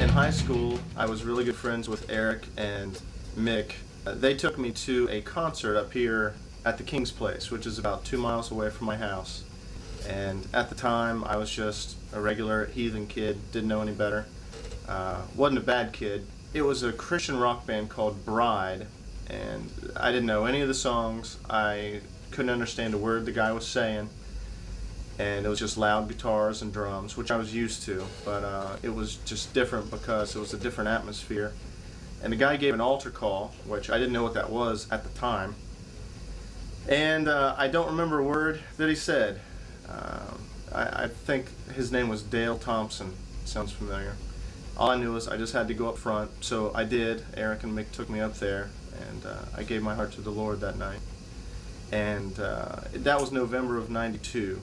In high school, I was really good friends with Eric and Mick. They took me to a concert up here at the King's Place, which is about 2 miles away from my house. And at the time, I was just a regular heathen kid, didn't know any better. Wasn't a bad kid. It was a Christian rock band called Bride, and I didn't know any of the songs. I couldn't understand a word the guy was saying. And it was just loud guitars and drums, which I was used to, but it was just different because it was a different atmosphere. And the guy gave an altar call, which I didn't know what that was at the time. And I don't remember a word that he said. I think his name was Dale Thompson. Sounds familiar. All I knew was I just had to go up front, so I did. Eric and Mick took me up there, and I gave my heart to the Lord that night. And that was November of '92.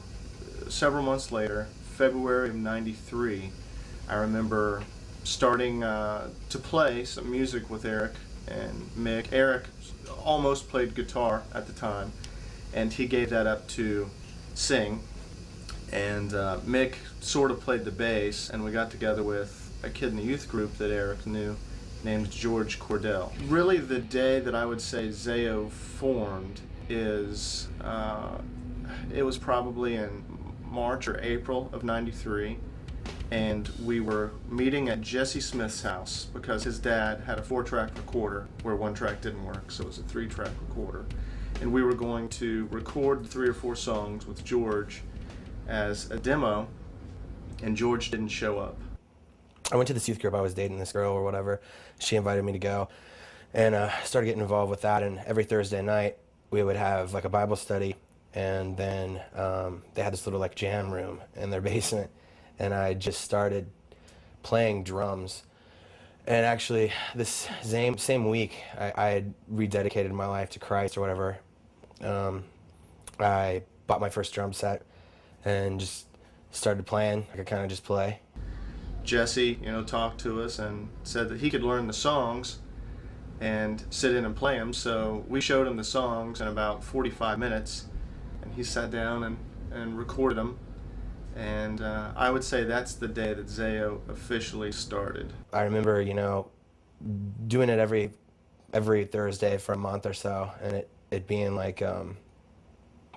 Several months later, February of '93, I remember starting to play some music with Eric and Mick. Eric almost played guitar at the time, and he gave that up to sing. And Mick sort of played the bass, and we got together with a kid in the youth group that Eric knew named George Cordell. Really, the day that I would say Zao formed is, it was probably in March or April of '93, and we were meeting at Jesse Smith's house because his dad had a 4-track recorder where 1 track didn't work, so it was a 3-track recorder. And we were going to record 3 or 4 songs with George as a demo, and George didn't show up. I went to this youth group. I was dating this girl or whatever. She invited me to go, and started getting involved with that. And every Thursday night we would have like a Bible study, and then they had this little like jam room in their basement, and I just started playing drums. And actually this same week I had rededicated my life to Christ or whatever. I bought my first drum set and just started playing. I could kind of just play. Jesse, talked to us and said that he could learn the songs and sit in and play them. So we showed him the songs in about 45 minutes, and he sat down and recorded them. And I would say that's the day that Zao officially started. I remember, doing it every Thursday for a month or so, and it being like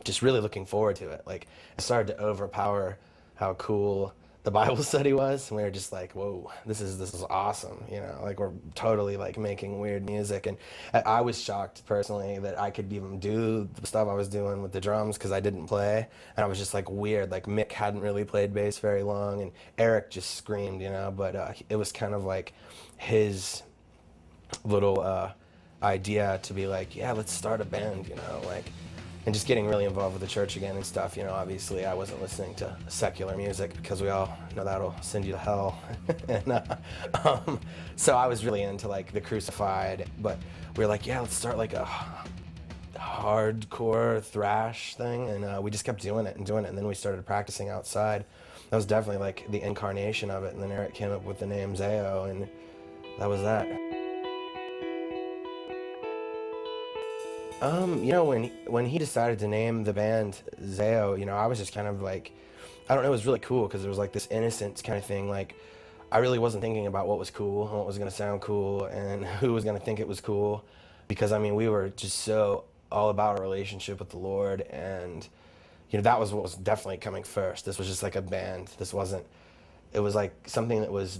just really looking forward to it. Like, it started to overpower how cool the Bible study was, and we were just like, whoa, this is awesome, like we're totally like making weird music. And I was shocked personally that I could even do the stuff I was doing with the drums, because I didn't play, and I was just like weird. Like, Mick hadn't really played bass very long, and Eric just screamed, but it was kind of like his little idea to be like, yeah, let's start a band, and just getting really involved with the church again and stuff. Obviously I wasn't listening to secular music because we all know that'll send you to hell. And so I was really into like the Crucified, but we were like, yeah, let's start like a hardcore thrash thing, and we just kept doing it, and then we started practicing outside. That was definitely like the incarnation of it, and then Eric came up with the name Zao, and that was that. When he decided to name the band Zao, I was just kind of like, I don't know, it was really cool because it was like this innocent kind of thing. Like, I really wasn't thinking about what was cool and what was going to sound cool and who was going to think it was cool, because we were just so all about our relationship with the Lord, and that was what was definitely coming first. This was just like a band. It was like something that was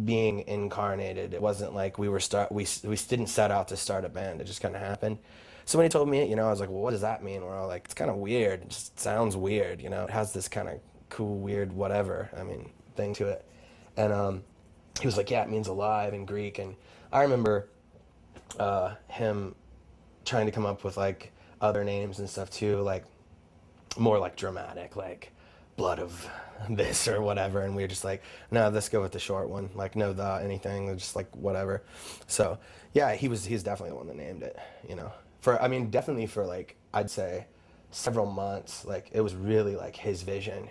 being incarnated. It wasn't like we didn't set out to start a band. It just kind of happened. So when he told me, I was like, well, what does that mean? We're all like, it's kind of weird. It just sounds weird, It has this kind of cool, weird, whatever, thing to it. And he was like, yeah, it means alive in Greek. And I remember him trying to come up with like other names and stuff too, like more like dramatic, like blood of this or whatever. And we were just like, no, let's go with the short one, like no anything, just like whatever. So yeah, he's definitely the one that named it, definitely for like, I'd say several months, like it was really like his vision,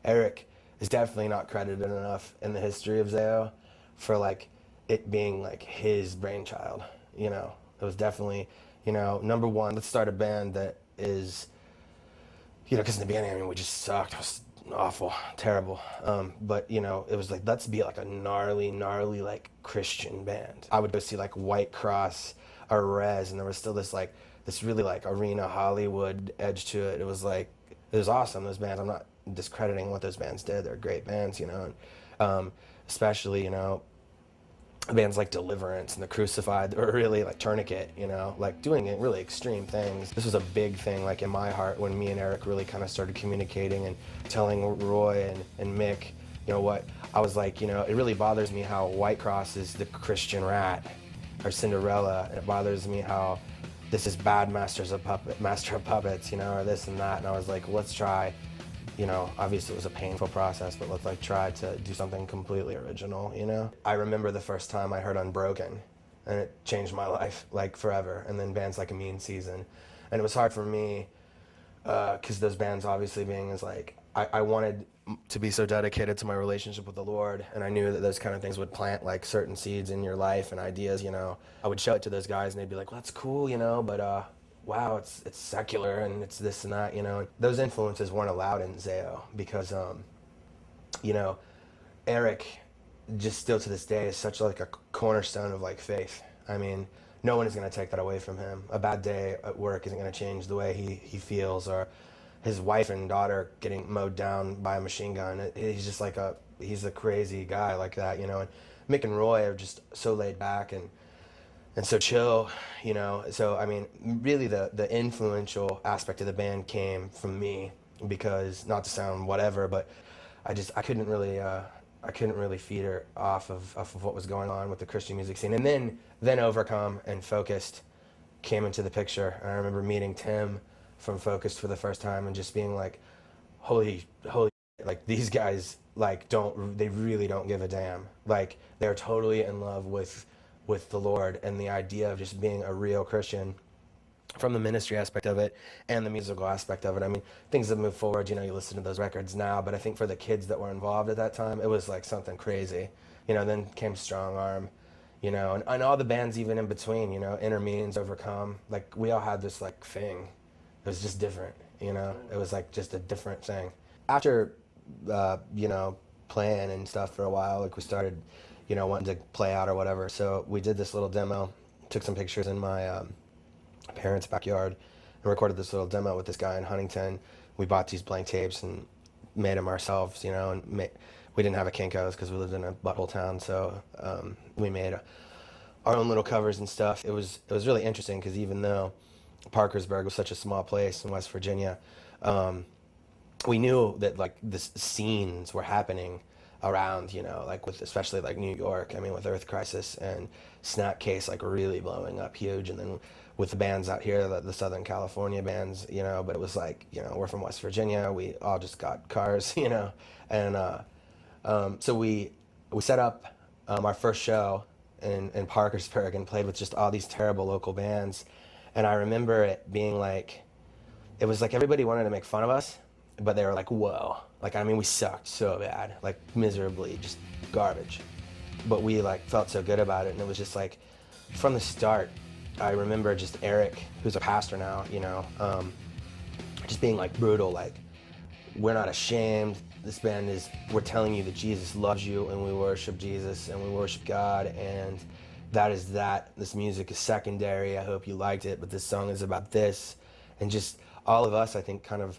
Eric is definitely not credited enough in the history of Zao for like it being like his brainchild, It was definitely, number one, let's start a band that is, because in the beginning, we just sucked. awful, terrible. But you know, it was like, let's be like a gnarly, like Christian band. I would go see like White Cross or Rez, and there was still this really like arena Hollywood edge to it. It was like, it was awesome, those bands. I'm not discrediting what those bands did. They're great bands, you know. And, especially, you know, bands like Deliverance and The Crucified, or really like Tourniquet, you know, like doing really extreme things. This was a big thing like in my heart when me and Eric really kind of started communicating and telling Roy and Mick, you know what, I was like, you know, it really bothers me how White Cross is the Christian Rat or Cinderella, and it bothers me how this is bad Master of Puppets, you know, or this and that. And I was like, let's try, you know, obviously it was a painful process, but let's like try to do something completely original, you know? I remember the first time I heard Unbroken, and it changed my life, like forever. And then bands like A Mean Season. And it was hard for me, because those bands obviously being is like, I wanted to be so dedicated to my relationship with the Lord, and I knew that those kind of things would plant like certain seeds in your life and ideas, you know? I would show it to those guys and they'd be like, well, that's cool, you know, but wow, it's secular and it's this and that, you know. And those influences weren't allowed in Zao because, you know, Eric just still to this day is such like a cornerstone of like faith. I mean, no one is going to take that away from him. A bad day at work isn't going to change the way he feels, or his wife and daughter getting mowed down by a machine gun. He's just like he's a crazy guy like that, you know. And Mick and Roy are just so laid back and so chill, you know. So I mean, really the influential aspect of the band came from me, because not to sound whatever, but I couldn't really feed her off of what was going on with the Christian music scene. And then Overcome and Focused came into the picture. And I remember meeting Tim from Focused for the first time and just being like, holy, like these guys like they really don't give a damn. Like they're totally in love with the Lord and the idea of just being a real Christian, from the ministry aspect of it and the musical aspect of it. I mean, things have moved forward, you know, you listen to those records now, but I think for the kids that were involved at that time, it was like something crazy. You know, then came Strong Arm, you know, and all the bands even in between, you know, Intermeans, Overcome, like we all had this like thing. It was just different, you know, it was like just a different thing. After, you know, playing and stuff for a while, like we started, you know, wanting to play out or whatever. So we did this little demo, took some pictures in my parents' backyard and recorded this little demo with this guy in Huntington. We bought these blank tapes and made them ourselves, you know, and we didn't have a Kinko's because we lived in a butthole town. So we made our own little covers and stuff. It was really interesting because even though Parkersburg was such a small place in West Virginia, we knew that like the scenes were happening around, you know, like with especially like New York. I mean, with Earth Crisis and Snapcase like really blowing up huge, and then with the bands out here, the Southern California bands, you know. But it was like, you know, we're from West Virginia, we all just got cars, you know, and so we set up our first show in Parkersburg and played with just all these terrible local bands. And I remember it being like, it was like everybody wanted to make fun of us, but they were like, whoa. Like, I mean, we sucked so bad, like miserably, just garbage. But we like felt so good about it. And it was just like, from the start, I remember just Eric, who's a pastor now, you know, just being like brutal, like, we're not ashamed. This band we're telling you that Jesus loves you, and we worship Jesus and we worship God, and that is that. This music is secondary. I hope you liked it, but this song is about this. And just all of us, I think, kind of,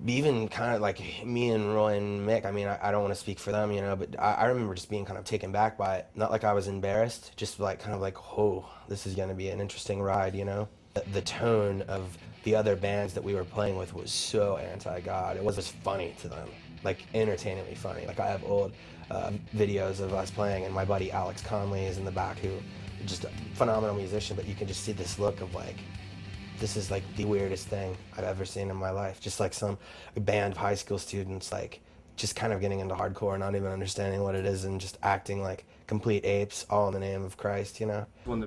even kind of like me and Roy and Mick, I mean, I don't want to speak for them, you know, but I remember just being kind of taken back by it. Not like I was embarrassed, just like kind of like, oh, this is going to be an interesting ride, you know? The tone of the other bands that we were playing with was so anti-God. It was just funny to them, like entertainingly funny. Like I have old videos of us playing, and my buddy Alex Conley is in the back, who just a phenomenal musician, but you can just see this look of like, this is like the weirdest thing I've ever seen in my life. Just like some band of high school students, like just kind of getting into hardcore, not even understanding what it is, and just acting like complete apes, all in the name of Christ, you know? When the